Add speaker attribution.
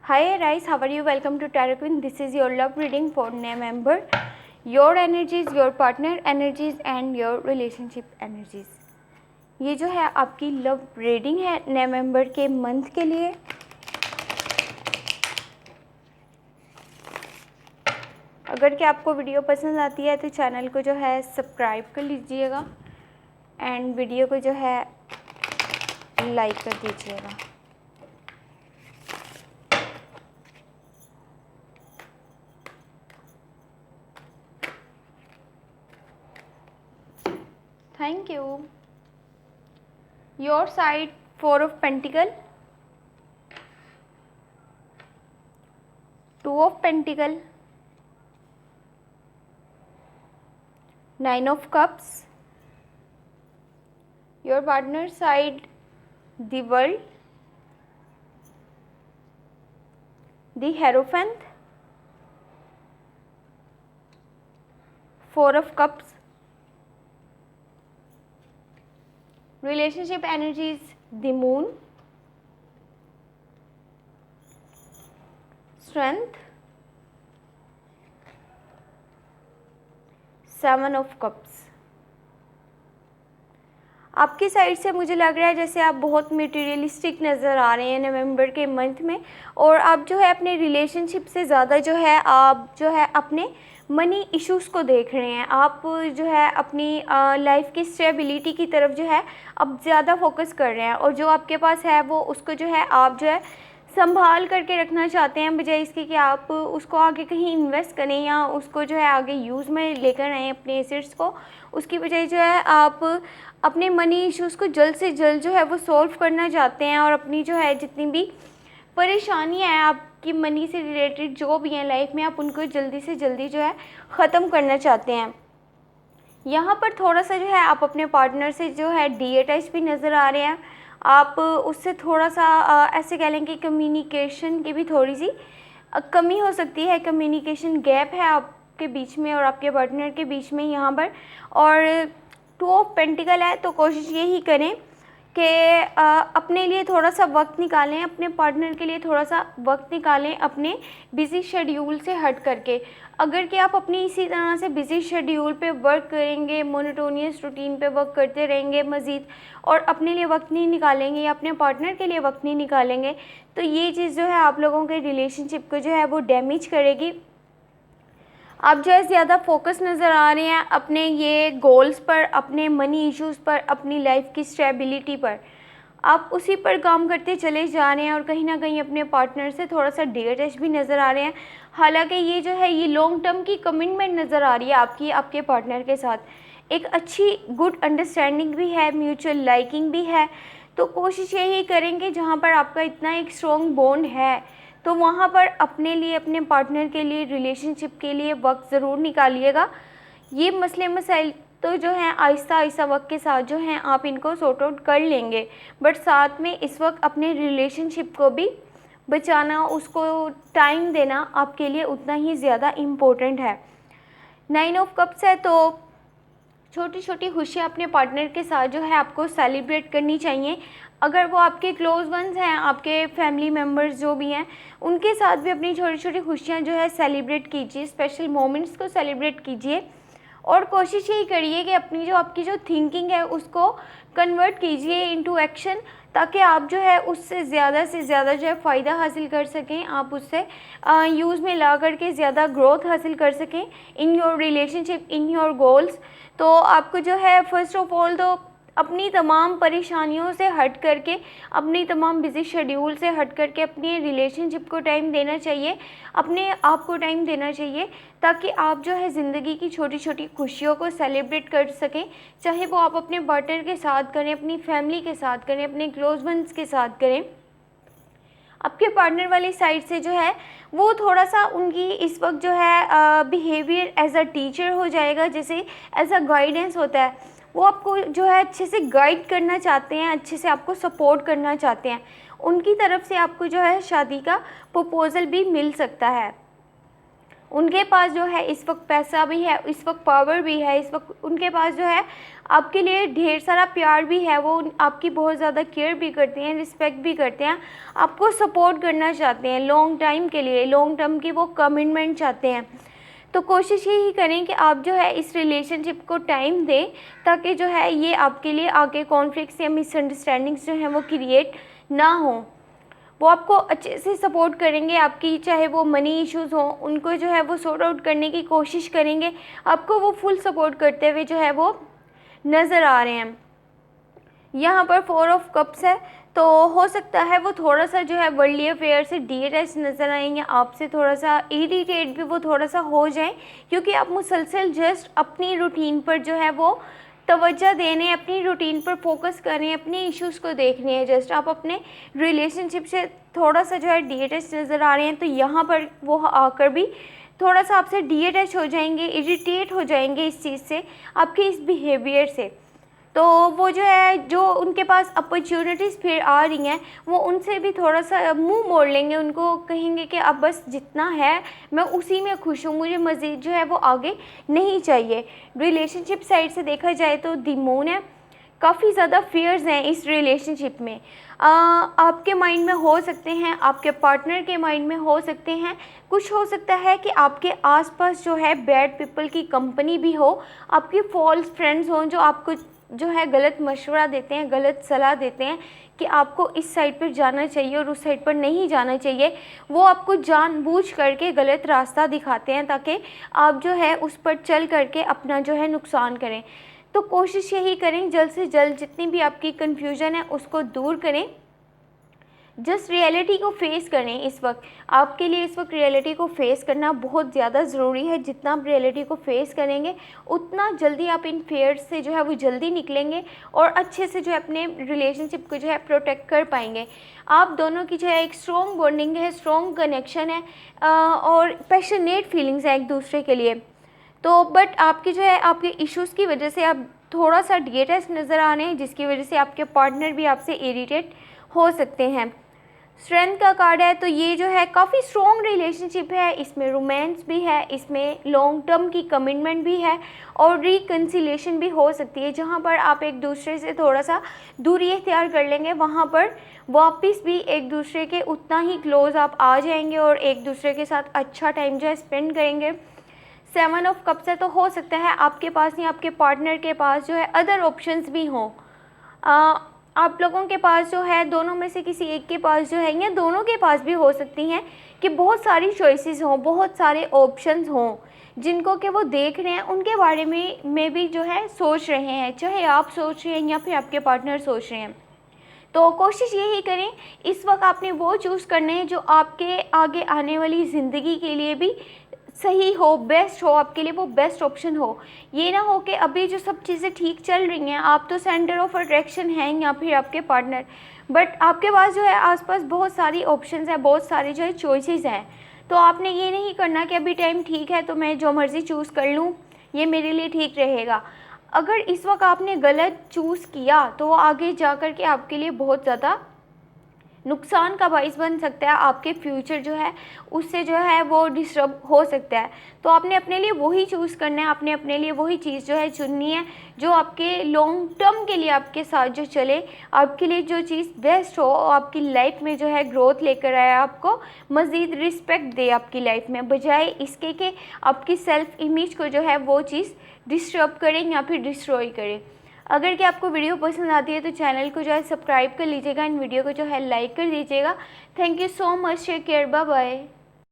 Speaker 1: Hi Arise, how are you? Welcome to Tarot Queen. This is your love reading for November. Your energies, your partner energies and your relationship energies. ये जो है आपकी love reading है नवंबर के month के लिए। अगर कि आपको वीडियो पसंद आती है तो चैनल को जो है सब्सक्राइब कर लीजिएगा एंड वीडियो को जो है लाइक कर दीजिएगा। Thank you. Your side, 4 of Pentacle, 2 of Pentacle, 9 of Cups. Your partner side, the World, the Hierophant, 4 of Cups. Relationship energies, the Moon, Strength, 7 of Cups. आपकी साइड से मुझे लग रहा है जैसे आप बहुत मटेरियलिस्टिक नज़र आ रहे हैं नवंबर के मंथ में, और आप जो है अपने रिलेशनशिप से ज़्यादा जो है आप जो है अपने मनी इश्यूज़ को देख रहे हैं। आप जो है अपनी लाइफ की स्टेबिलिटी की तरफ जो है अब ज़्यादा फोकस कर रहे हैं, और जो आपके पास है वो उसको जो है आप जो है संभाल करके रखना चाहते हैं, बजाय इसके कि आप उसको आगे कहीं इन्वेस्ट करें या उसको जो है आगे यूज़ में लेकर आएँ अपने एसेट्स को। उसकी बजाय जो है आप अपने मनी इश्यूज़ को जल्द से जल्द जो है वो सॉल्व करना चाहते हैं, और अपनी जो है जितनी भी परेशानियाँ हैं आपकी मनी से रिलेटेड जो भी हैं लाइफ में, आप उनको जल्दी से जल्दी जो है ख़त्म करना चाहते हैं। यहाँ पर थोड़ा सा जो है आप अपने पार्टनर से जो है डीअटैच भी नज़र आ रहे हैं। आप उससे थोड़ा सा ऐसे कह लें कि कम्युनिकेशन की भी थोड़ी सी कमी हो सकती है, कम्युनिकेशन गैप है आपके बीच में और आपके पार्टनर के बीच में यहाँ पर। और 2 ऑफ पेंटिकल है, तो कोशिश यही करें कि अपने लिए थोड़ा सा वक्त निकालें, अपने पार्टनर के लिए थोड़ा सा वक्त निकालें अपने बिज़ी शेड्यूल से हट करके। अगर कि आप अपनी इसी तरह से बिज़ी शेड्यूल पे वर्क करेंगे, मोनोटोनियस रूटीन पे वर्क करते रहेंगे मज़ीद, और अपने लिए वक्त नहीं निकालेंगे या अपने पार्टनर के लिए वक्त नहीं निकालेंगे, तो ये चीज़ जो है आप लोगों के रिलेशनशिप को जो है वो डैमेज करेगी। आप जो है ज़्यादा फोकस नज़र आ रहे हैं अपने ये गोल्स पर, अपने मनी इश्यूज़ पर, अपनी लाइफ की स्टेबिलिटी पर। आप उसी पर काम करते चले जा रहे हैं और कहीं ना कहीं अपने पार्टनर से थोड़ा सा डीअटैच भी नज़र आ रहे हैं। हालांकि ये जो है ये लॉन्ग टर्म की कमिटमेंट नज़र आ रही है आपकी आपके पार्टनर के साथ। एक अच्छी गुड अंडरस्टैंडिंग भी है, म्यूचुअल लाइकिंग भी है। तो कोशिश यही करेंगे जहाँ पर आपका इतना एक स्ट्रॉन्ग बॉन्ड है तो वहाँ पर अपने लिए, अपने पार्टनर के लिए, रिलेशनशिप के लिए वक्त ज़रूर निकालिएगा। ये मसले मसाइल तो जो हैं आहिस्ता आहिस्ता वक्त के साथ जो हैं आप इनको सॉर्ट आउट कर लेंगे, बट साथ में इस वक्त अपने रिलेशनशिप को भी बचाना, उसको टाइम देना आपके लिए उतना ही ज़्यादा इम्पोर्टेंट है। 9 ऑफ कप्स है, तो छोटी छोटी खुशियाँ अपने पार्टनर के साथ जो है आपको सेलिब्रेट करनी चाहिए। अगर वो आपके क्लोज वंस हैं, आपके फैमिली मेम्बर्स जो भी हैं, उनके साथ भी अपनी छोटी छोटी खुशियाँ जो है सेलिब्रेट कीजिए, स्पेशल मोमेंट्स को सेलिब्रेट कीजिए, और कोशिश यही करिए कि अपनी जो आपकी जो थिंकिंग है उसको कन्वर्ट कीजिए इनटू एक्शन, ताकि आप जो है उससे ज़्यादा से ज़्यादा जो है फ़ायदा हासिल कर सकें, आप उससे यूज़ में ला करके ज़्यादा ग्रोथ हासिल कर सकें in your relationship, in your goals. तो आपको जो है फर्स्ट ऑफ ऑल तो अपनी तमाम परेशानियों से हट करके, अपनी तमाम बिज़ी शेड्यूल से हट करके अपने रिलेशनशिप को टाइम देना चाहिए, अपने आप को टाइम देना चाहिए, ताकि आप जो है ज़िंदगी की छोटी छोटी खुशियों को सेलिब्रेट कर सकें। चाहे वो आप अपने पार्टनर के साथ करें, अपनी फैमिली के साथ करें, अपने क्लोज वंस के साथ करें। आपके पार्टनर वाली साइड से जो है वो थोड़ा सा उनकी इस वक्त जो है बिहेवियर एज अ टीचर हो जाएगा, जैसे एज अ गाइडेंस होता है। वो आपको जो है अच्छे से गाइड करना चाहते हैं, अच्छे से आपको सपोर्ट करना चाहते हैं। उनकी तरफ से आपको जो है शादी का प्रपोज़ल भी मिल सकता है। उनके पास जो है इस वक्त पैसा भी है, इस वक्त पावर भी है, इस वक्त उनके पास जो है आपके लिए ढेर सारा प्यार भी है, वो आपकी बहुत ज़्यादा केयर भी करते हैं, रिस्पेक्ट भी करते हैं, आपको सपोर्ट करना चाहते हैं लॉन्ग टाइम के लिए, लॉन्ग टर्म की वो कमिटमेंट चाहते हैं। तो कोशिश यही करें कि आप जो है इस रिलेशनशिप को टाइम दें, ताकि जो है ये आपके लिए आगे कॉन्फ्लिक्ट्स या मिसअंडरस्टैंडिंग्स जो हैं वो क्रिएट ना हो। वो आपको अच्छे से सपोर्ट करेंगे, आपकी चाहे वो मनी इश्यूज़ हों उनको जो है वो सॉर्ट आउट करने की कोशिश करेंगे, आपको वो फुल सपोर्ट करते हुए जो है वो नज़र आ रहे हैं। यहाँ पर 4 ऑफ कप्स है, तो हो सकता है वो थोड़ा सा जो है वर्ल्डली अफेयर से डिटैच नज़र आए, या आपसे थोड़ा सा इरिटेट भी वो थोड़ा सा हो जाए, क्योंकि आप मुसलसल जस्ट अपनी रूटीन पर जो है वो तवज्जो देने, अपनी रूटीन पर फोकस करें, अपने इश्यूज़ को देखने हैं। जस्ट आप अपने रिलेशनशिप से थोड़ा सा जो है डिटैच नज़र आ रहे हैं, तो यहाँ पर वो आकर भी थोड़ा सा आपसे डिटैच हो जाएंगे, इरिटेट हो जाएंगे इस चीज़ से, आपके इस बिहेवियर से। तो वो जो है, जो उनके पास अपॉर्चुनिटीज़ फिर आ रही हैं, वो उनसे भी थोड़ा सा मुंह मोड़ लेंगे, उनको कहेंगे कि अब बस जितना है मैं उसी में खुश हूँ, मुझे मज़ीद जो है वो आगे नहीं चाहिए। रिलेशनशिप साइड से देखा जाए तो द मून है, काफ़ी ज़्यादा फियर्स हैं इस रिलेशनशिप में। आपके माइंड में हो सकते हैं, आपके पार्टनर के माइंड में हो सकते हैं, कुछ हो सकता है कि आपके आसपास जो है बैड पीपल की कंपनी भी हो, आपके फॉल्स फ्रेंड्स हों जो आपको जो है गलत मशवरा देते हैं, गलत सलाह देते हैं कि आपको इस साइड पर जाना चाहिए और उस साइड पर नहीं जाना चाहिए। वो आपको जानबूझ करके गलत रास्ता दिखाते हैं, ताकि आप जो है उस पर चल करके अपना जो है नुकसान करें। तो कोशिश यही करें जल्द से जल्द जितनी भी आपकी कन्फ्यूजन है उसको दूर करें, जस्ट रियलिटी को फेस करें। इस वक्त आपके लिए इस वक्त रियलिटी को फेस करना बहुत ज़्यादा ज़रूरी है। जितना आप रियलिटी को फेस करेंगे उतना जल्दी आप इन फेयर्स से जो है वो जल्दी निकलेंगे और अच्छे से जो है अपने रिलेशनशिप को जो है प्रोटेक्ट कर पाएंगे। आप दोनों की जो है एक स्ट्रॉन्ग बॉन्डिंग है, स्ट्रॉन्ग कनेक्शन है और पैशनेट फीलिंग्स हैं एक दूसरे के लिए। तो बट आपकी जो है आपके इश्यूज़ की वजह से आप थोड़ा सा डिटैच नज़र आ रहे हैं, जिसकी वजह से आपके पार्टनर भी आपसे इरिटेट हो सकते हैं। स्ट्रेंथ का कार्ड है, तो ये जो है काफ़ी स्ट्रॉन्ग रिलेशनशिप है, इसमें रोमांस भी है, इसमें लॉन्ग टर्म की कमिटमेंट भी है और रिकन्सिलेशन भी हो सकती है। जहाँ पर आप एक दूसरे से थोड़ा सा दूरी इख्तियार कर लेंगे, वहाँ पर वापस भी एक दूसरे के उतना ही क्लोज आप आ जाएंगे और एक दूसरे के साथ अच्छा टाइम जो है स्पेंड करेंगे। 7 ऑफ कप्स है, तो हो सकता है आपके पास या आपके पार्टनर के पास जो है अदर ऑप्शंस भी हों। आप लोगों के पास जो है, दोनों में से किसी एक के पास जो है या दोनों के पास भी हो सकती हैं कि बहुत सारी चॉइसेस हों, बहुत सारे ऑप्शंस हों जिनको कि वो देख रहे हैं, उनके बारे में भी जो है सोच रहे हैं, चाहे आप सोच रहे हैं या फिर आपके पार्टनर सोच रहे हैं। तो कोशिश यही करें, इस वक्त आपने वो चूज़ करने हैं जो आपके आगे आने वाली ज़िंदगी के लिए भी सही हो, बेस्ट हो, आपके लिए वो बेस्ट ऑप्शन हो। ये ना हो कि अभी जो सब चीज़ें ठीक चल रही हैं, आप तो सेंटर ऑफ अट्रैक्शन हैं या फिर आपके पार्टनर, बट आपके पास जो है आसपास बहुत सारी ऑप्शंस हैं, बहुत सारी जो है चॉइसेस हैं। तो आपने ये नहीं करना कि अभी टाइम ठीक है तो मैं जो मर्ज़ी चूज़ कर लूँ, ये मेरे लिए ठीक रहेगा। अगर इस वक्त आपने गलत चूज़ किया तो वो आगे जा कर के आपके लिए बहुत ज़्यादा नुकसान का बाइस बन सकता है, आपके फ्यूचर जो है उससे जो है वो डिस्टर्ब हो सकता है। तो आपने अपने लिए वही चूज़ करना है, आपने अपने लिए वही चीज़ जो है चुननी है जो आपके लॉन्ग टर्म के लिए आपके साथ जो चले, आपके लिए जो चीज़ बेस्ट हो, आपकी लाइफ में जो है ग्रोथ लेकर आए, आपको मज़ीद रिस्पेक्ट दे आपकी लाइफ में, बजाय इसके कि आपकी सेल्फ़ इमेज को जो है वो चीज़ डिस्टर्ब करें या फिर डिस्ट्रॉय करें। अगर कि आपको वीडियो पसंद आती है तो चैनल को जो है सब्सक्राइब कर लीजिएगा, इन वीडियो को जो है लाइक कर दीजिएगा। Thank you so much, take care, bye bye.